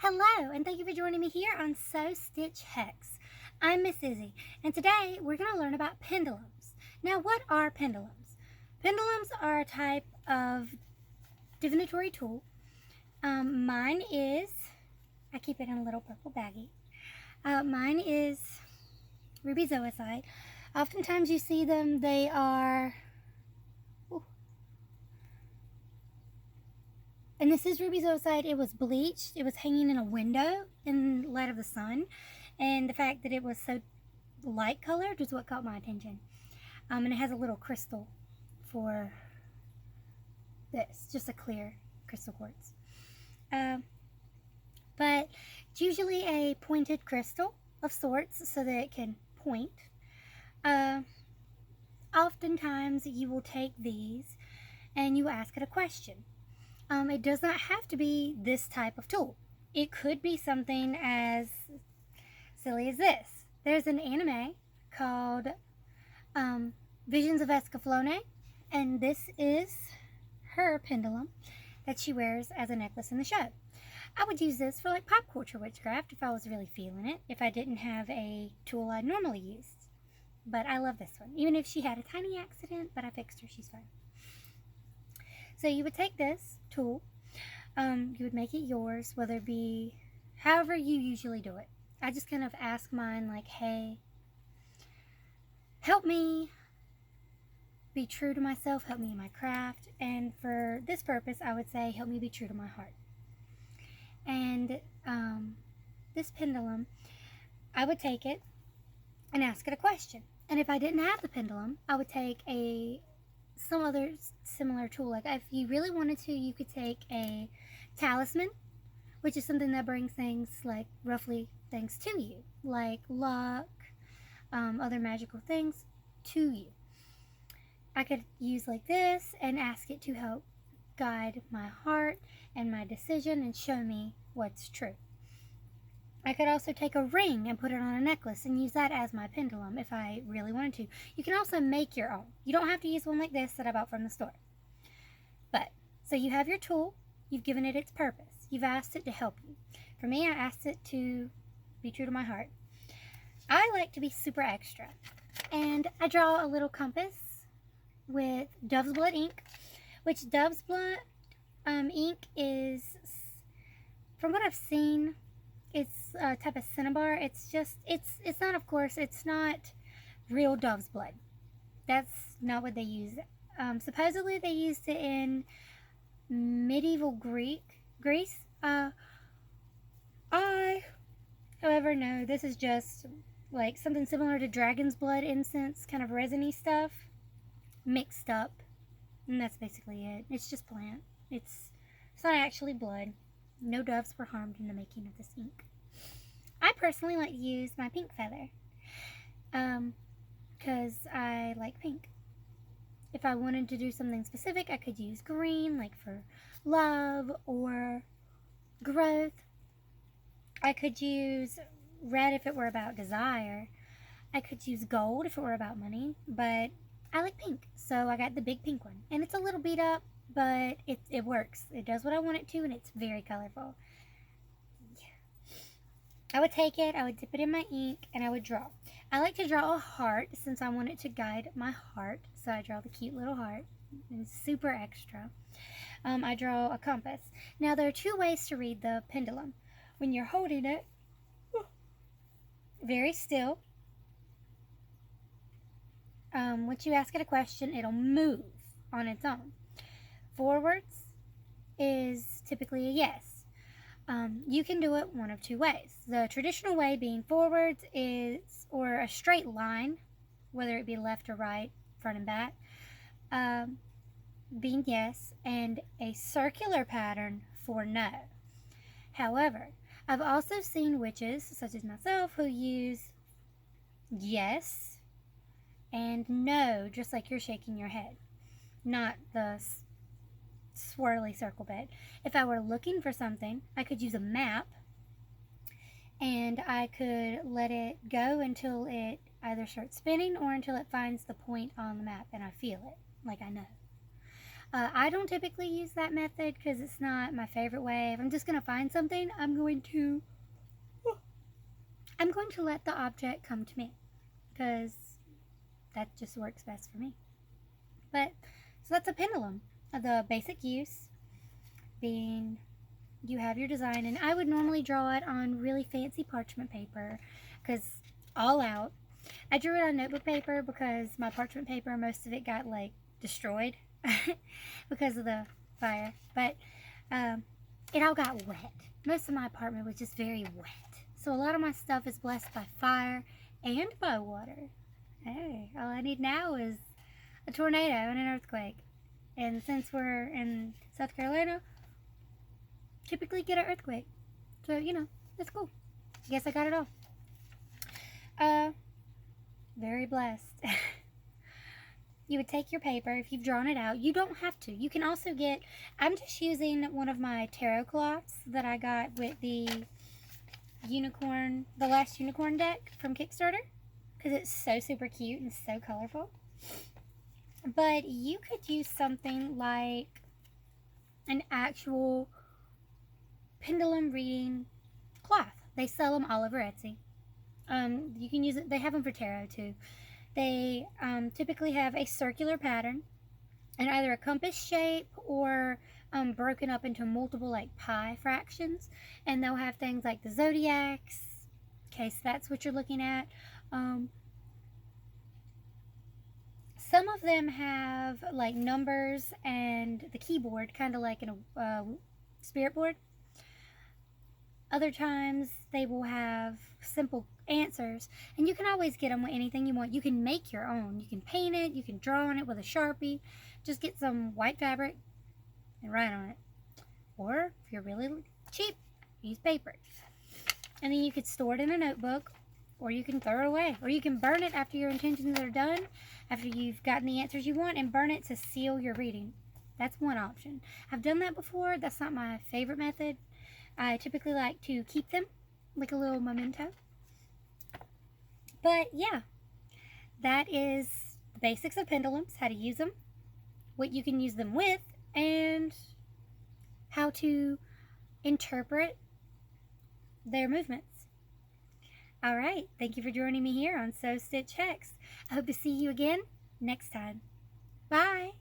Hello, and thank you for joining me here on Sew Stitch Hex. I'm Miss Izzy, and today we're going to learn about pendulums. Now, what are pendulums? Pendulums are a type of divinatory tool. Mine is, I keep it in a little purple baggie. Mine is ruby zoisite. Oftentimes you see them, they are, and this is ruby zoisite. It was bleached. It was hanging in a window in light of the sun. And the fact that it was so light colored is what caught my attention. And it has a little crystal for this, just a clear crystal quartz. But it's usually a pointed crystal of sorts so that it can point. Oftentimes you will take these and you ask it a question. It does not have to be this type of tool. It could be something as silly as this. There's an anime called Visions of Escaflowne, and this is her pendulum that she wears as a necklace in the show. I would use this for like pop culture witchcraft if I was really feeling it, if I didn't have a tool I'd normally use. But I love this one, even if she had a tiny accident, but I fixed her, she's fine. So you would take this tool, you would make it yours, whether it be however you usually do it. I just kind of ask mine like, hey, help me be true to myself, help me in my craft, and for this purpose I would say help me be true to my heart. And this pendulum, I would take it and ask it a question. And if I didn't have the pendulum, I would take some other similar tool. Like if you really wanted to, you could take a talisman, which is something that brings things like roughly things to you, like luck, other magical things to you. I could use like this and ask it to help guide my heart and my decision and show me what's true. I could also take a ring and put it on a necklace and use that as my pendulum if I really wanted to. You can also make your own. You don't have to use one like this that I bought from the store. But, so you have your tool, you've given it its purpose. You've asked it to help you. For me, I asked it to be true to my heart. I like to be super extra. And I draw a little compass with dove's blood ink, which dove's blood ink is, from what I've seen, it's a type of cinnabar. It's not, of course, it's not real dove's blood. That's not what they use. Supposedly they used it in medieval Greece. However, no, this is just like something similar to dragon's blood incense, kind of resiny stuff, mixed up. And that's basically it. It's just plant. It's not actually blood. No doves were harmed in the making of this ink. I personally like to use my pink feather because I like pink. If I wanted to do something specific, I could use green, like for love or growth. I could use red if it were about desire. I could use gold if it were about money, but I like pink, so I got the big pink one. And it's a little beat up, but it works. It does what I want it to, and it's very colorful. I would take it, I would dip it in my ink, and I would draw. I like to draw a heart since I want it to guide my heart, so I draw the cute little heart. It's super extra. I draw a compass. Now, there are two ways to read the pendulum. When you're holding it, very still. Once you ask it a question, it'll move on its own. Forwards is typically a yes. You can do it one of two ways. The traditional way being forwards or a straight line, whether it be left or right, front and back, being yes, and a circular pattern for no. However, I've also seen witches, such as myself, who use yes and no, just like you're shaking your head, not the swirly circle bit. If I were looking for something, I could use a map and I could let it go until it either starts spinning or until it finds the point on the map and I feel it, like I know. I don't typically use that method because it's not my favorite way. If I'm just going to find something, I'm going to let the object come to me because that just works best for me. But so that's a pendulum. The basic use being you have your design, and I would normally draw it on really fancy parchment paper because all out. I drew it on notebook paper because my parchment paper, most of it got like destroyed because of the fire. But it all got wet. Most of my apartment was just very wet. So a lot of my stuff is blessed by fire and by water. Hey, all I need now is a tornado and an earthquake. And since we're in South Carolina, typically get an earthquake. So, that's cool. I guess I got it all. Very blessed. You would take your paper, if you've drawn it out. You don't have to. You can also get, I'm just using one of my tarot cloths that I got with the last unicorn deck from Kickstarter, because it's so super cute and so colorful. But you could use something like an actual pendulum reading cloth. They sell them all over Etsy. You can use it. They have them for tarot too. They typically have a circular pattern and either a compass shape or broken up into multiple like pi fractions. And they'll have things like the zodiacs, in case that's what you're looking at. Some of them have like numbers and the keyboard, kind of like in a spirit board. Other times they will have simple answers, and you can always get them with anything you want. You can make your own. You can paint it, you can draw on it with a Sharpie. Just get some white fabric and write on it. Or if you're really cheap, use paper. And then you could store it in a notebook, or you can throw it away, or you can burn it after your intentions are done, after you've gotten the answers you want, and burn it to seal your reading. That's one option. I've done that before. That's not my favorite method. I typically like to keep them like a little memento. But yeah, that is the basics of pendulums, how to use them, what you can use them with, and how to interpret their movements. All right, thank you for joining me here on Sew Stitch Hex. I hope to see you again next time. Bye!